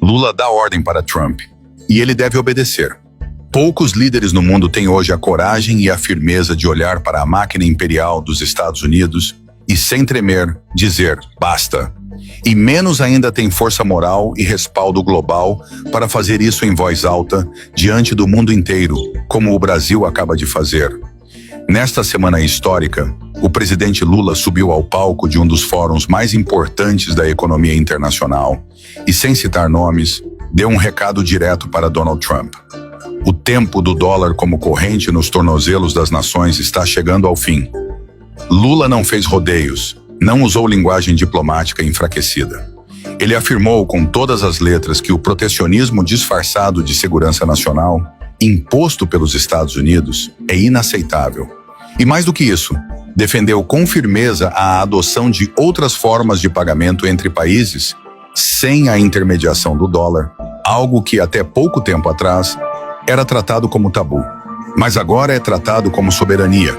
Lula dá ordem para Trump, e ele deve obedecer. Poucos líderes no mundo têm hoje a coragem e a firmeza de olhar para a máquina imperial dos Estados Unidos e, sem tremer, dizer basta. E menos ainda tem força moral e respaldo global para fazer isso em voz alta diante do mundo inteiro, como o Brasil acaba de fazer. Nesta semana histórica, o presidente Lula subiu ao palco de um dos fóruns mais importantes da economia internacional e, sem citar nomes, deu um recado direto para Donald Trump. O tempo do dólar como corrente nos tornozelos das nações está chegando ao fim. Lula não fez rodeios, não usou linguagem diplomática enfraquecida. Ele afirmou com todas as letras que o protecionismo disfarçado de segurança nacional, imposto pelos Estados Unidos, é inaceitável. E mais do que isso, defendeu com firmeza a adoção de outras formas de pagamento entre países sem a intermediação do dólar, algo que até pouco tempo atrás era tratado como tabu, mas agora é tratado como soberania.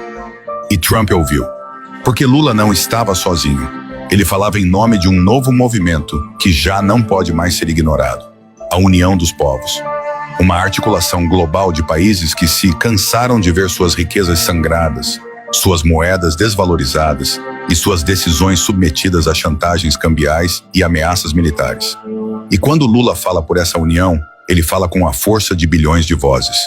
E Trump ouviu, porque Lula não estava sozinho. Ele falava em nome de um novo movimento que já não pode mais ser ignorado: a União dos Povos. Uma articulação global de países que se cansaram de ver suas riquezas sangradas, suas moedas desvalorizadas e suas decisões submetidas a chantagens cambiais e ameaças militares. E quando Lula fala por essa união, ele fala com a força de bilhões de vozes.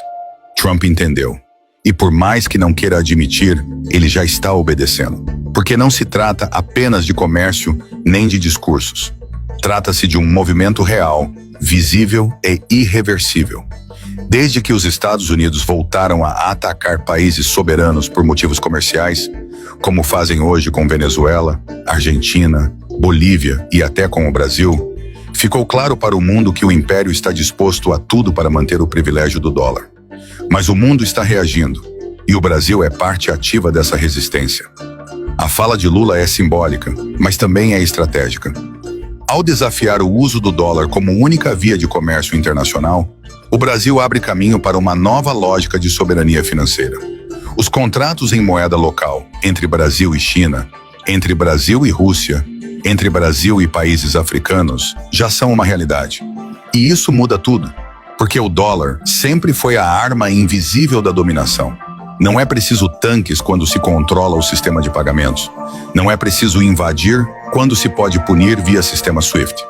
Trump entendeu. E por mais que não queira admitir, ele já está obedecendo. Porque não se trata apenas de comércio nem de discursos. Trata-se de um movimento real, visível e irreversível. Desde que os Estados Unidos voltaram a atacar países soberanos por motivos comerciais, como fazem hoje com Venezuela, Argentina, Bolívia e até com o Brasil, ficou claro para o mundo que o império está disposto a tudo para manter o privilégio do dólar. Mas o mundo está reagindo, e o Brasil é parte ativa dessa resistência. A fala de Lula é simbólica, mas também é estratégica. Ao desafiar o uso do dólar como única via de comércio internacional, o Brasil abre caminho para uma nova lógica de soberania financeira. Os contratos em moeda local entre Brasil e China, entre Brasil e Rússia, entre Brasil e países africanos, já são uma realidade. E isso muda tudo, porque o dólar sempre foi a arma invisível da dominação. Não é preciso tanques quando se controla o sistema de pagamentos. Não é preciso invadir quando se pode punir via sistema SWIFT.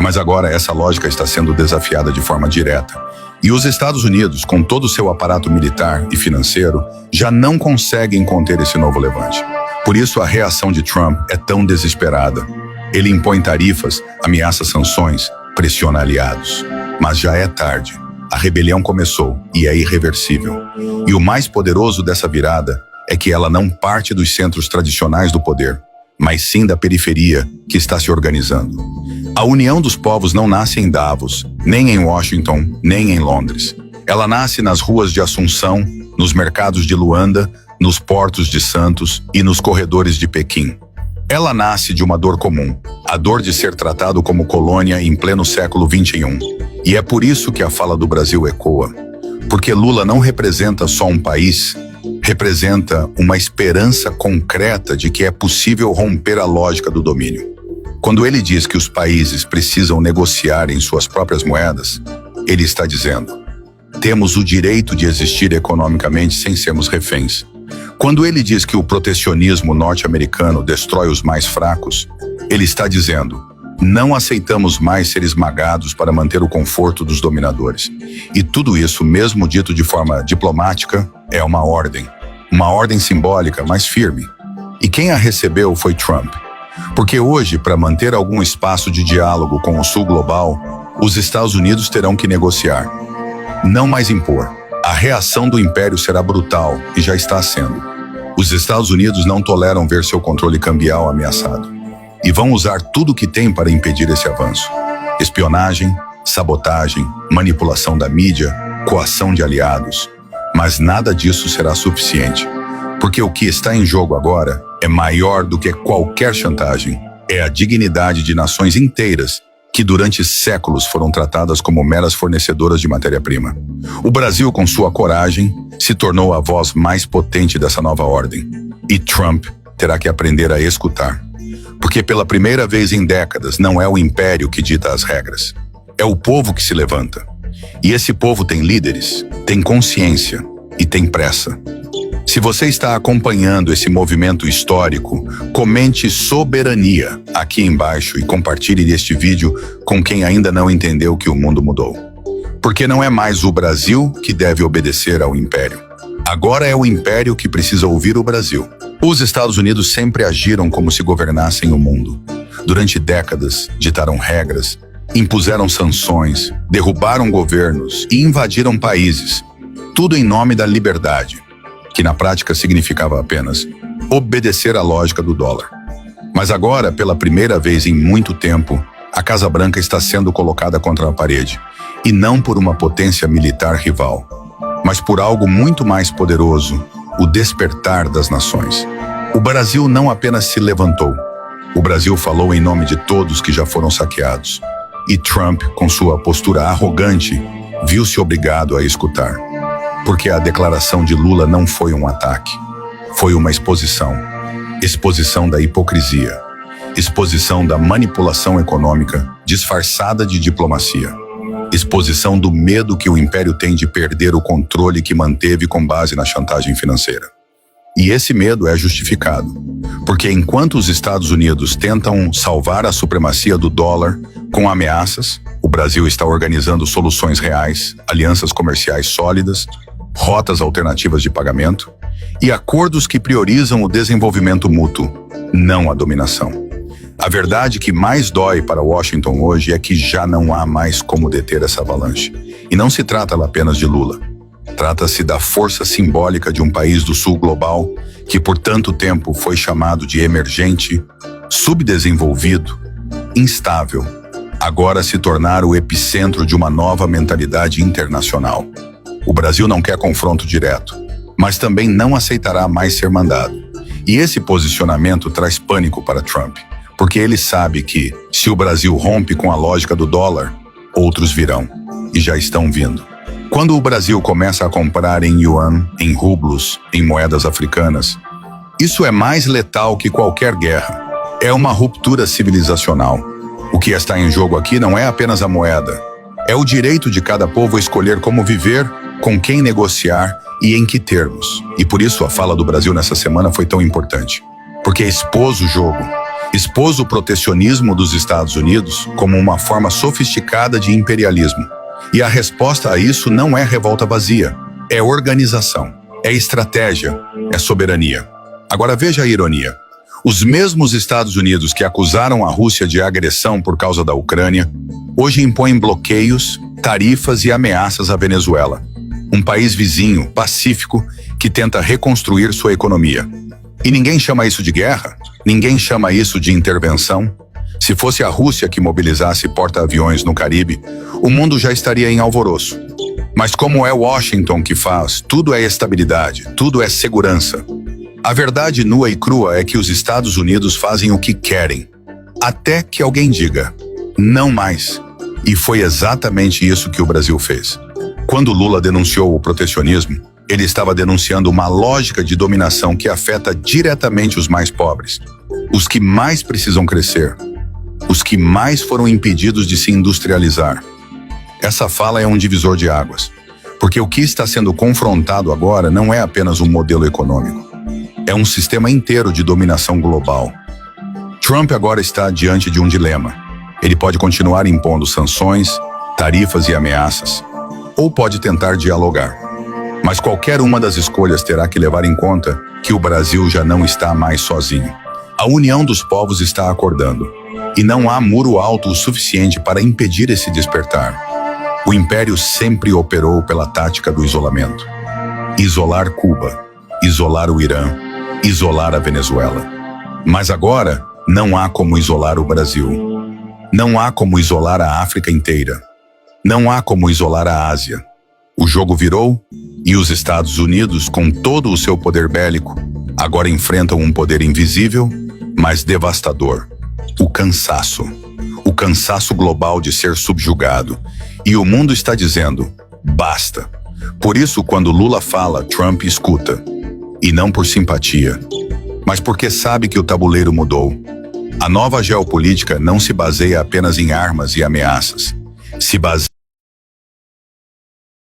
Mas agora essa lógica está sendo desafiada de forma direta. E os Estados Unidos, com todo o seu aparato militar e financeiro, já não conseguem conter esse novo levante. Por isso a reação de Trump é tão desesperada. Ele impõe tarifas, ameaça sanções, pressiona aliados. Mas já é tarde. A rebelião começou e é irreversível. E o mais poderoso dessa virada é que ela não parte dos centros tradicionais do poder, mas sim da periferia que está se organizando. A União dos Povos não nasce em Davos, nem em Washington, nem em Londres. Ela nasce nas ruas de Assunção, nos mercados de Luanda, nos portos de Santos e nos corredores de Pequim. Ela nasce de uma dor comum, a dor de ser tratado como colônia em pleno século XXI. E é por isso que a fala do Brasil ecoa. Porque Lula não representa só um país, representa uma esperança concreta de que é possível romper a lógica do domínio. Quando ele diz que os países precisam negociar em suas próprias moedas, ele está dizendo: temos o direito de existir economicamente sem sermos reféns. Quando ele diz que o protecionismo norte-americano destrói os mais fracos, ele está dizendo: não aceitamos mais ser esmagados para manter o conforto dos dominadores. E tudo isso, mesmo dito de forma diplomática, é uma ordem simbólica, mas firme. E quem a recebeu foi Trump. Porque hoje, para manter algum espaço de diálogo com o Sul global, os Estados Unidos terão que negociar, não mais impor. A reação do império será brutal e já está sendo. Os Estados Unidos não toleram ver seu controle cambial ameaçado. E vão usar tudo o que tem para impedir esse avanço. Espionagem, sabotagem, manipulação da mídia, coação de aliados. Mas nada disso será suficiente. Porque o que está em jogo agora é maior do que qualquer chantagem. É a dignidade de nações inteiras que durante séculos foram tratadas como meras fornecedoras de matéria-prima. O Brasil, com sua coragem, se tornou a voz mais potente dessa nova ordem. E Trump terá que aprender a escutar. Porque pela primeira vez em décadas não é o império que dita as regras. É o povo que se levanta. E esse povo tem líderes, tem consciência e tem pressa. Se você está acompanhando esse movimento histórico, comente soberania aqui embaixo e compartilhe este vídeo com quem ainda não entendeu que o mundo mudou. Porque não é mais o Brasil que deve obedecer ao Império. Agora é o Império que precisa ouvir o Brasil. Os Estados Unidos sempre agiram como se governassem o mundo. Durante décadas, ditaram regras, impuseram sanções, derrubaram governos e invadiram países. Tudo em nome da liberdade, que na prática significava apenas obedecer à lógica do dólar. Mas agora, pela primeira vez em muito tempo, a Casa Branca está sendo colocada contra a parede, e não por uma potência militar rival, mas por algo muito mais poderoso, o despertar das nações. O Brasil não apenas se levantou, o Brasil falou em nome de todos que já foram saqueados. E Trump, com sua postura arrogante, viu-se obrigado a escutar. Porque a declaração de Lula não foi um ataque, foi uma exposição. Exposição da hipocrisia, exposição da manipulação econômica disfarçada de diplomacia, exposição do medo que o Império tem de perder o controle que manteve com base na chantagem financeira. E esse medo é justificado, porque enquanto os Estados Unidos tentam salvar a supremacia do dólar com ameaças, o Brasil está organizando soluções reais, alianças comerciais sólidas, rotas alternativas de pagamento e acordos que priorizam o desenvolvimento mútuo, não a dominação. A verdade que mais dói para Washington hoje é que já não há mais como deter essa avalanche. E não se trata apenas de Lula. Trata-se da força simbólica de um país do sul global que por tanto tempo foi chamado de emergente, subdesenvolvido, instável, agora se tornar o epicentro de uma nova mentalidade internacional. O Brasil não quer confronto direto, mas também não aceitará mais ser mandado. E esse posicionamento traz pânico para Trump, porque ele sabe que, se o Brasil rompe com a lógica do dólar, outros virão, e já estão vindo. Quando o Brasil começa a comprar em yuan, em rublos, em moedas africanas, isso é mais letal que qualquer guerra. É uma ruptura civilizacional. O que está em jogo aqui não é apenas a moeda, é o direito de cada povo escolher como viver, com quem negociar e em que termos. E por isso a fala do Brasil nessa semana foi tão importante. Porque expôs o jogo, expôs o protecionismo dos Estados Unidos como uma forma sofisticada de imperialismo. E a resposta a isso não é revolta vazia, é organização, é estratégia, é soberania. Agora veja a ironia. Os mesmos Estados Unidos que acusaram a Rússia de agressão por causa da Ucrânia, hoje impõem bloqueios, tarifas e ameaças à Venezuela. Um país vizinho, pacífico, que tenta reconstruir sua economia. E ninguém chama isso de guerra? Ninguém chama isso de intervenção? Se fosse a Rússia que mobilizasse porta-aviões no Caribe, o mundo já estaria em alvoroço. Mas como é Washington que faz, tudo é estabilidade, tudo é segurança. A verdade nua e crua é que os Estados Unidos fazem o que querem, até que alguém diga, não mais. E foi exatamente isso que o Brasil fez. Quando Lula denunciou o protecionismo, ele estava denunciando uma lógica de dominação que afeta diretamente os mais pobres, os que mais precisam crescer, os que mais foram impedidos de se industrializar. Essa fala é um divisor de águas, porque o que está sendo confrontado agora não é apenas um modelo econômico, é um sistema inteiro de dominação global. Trump agora está diante de um dilema. Ele pode continuar impondo sanções, tarifas e ameaças, ou pode tentar dialogar. Mas qualquer uma das escolhas terá que levar em conta que o Brasil já não está mais sozinho. A união dos povos está acordando, e não há muro alto o suficiente para impedir esse despertar. O Império sempre operou pela tática do isolamento. Isolar Cuba, isolar o Irã, isolar a Venezuela. Mas agora, não há como isolar o Brasil. Não há como isolar a África inteira. Não há como isolar a Ásia. O jogo virou e os Estados Unidos, com todo o seu poder bélico, agora enfrentam um poder invisível, mas devastador. O cansaço. O cansaço global de ser subjugado. E o mundo está dizendo, basta. Por isso, quando Lula fala, Trump escuta. E não por simpatia, mas porque sabe que o tabuleiro mudou. A nova geopolítica não se baseia apenas em armas e ameaças. se baseia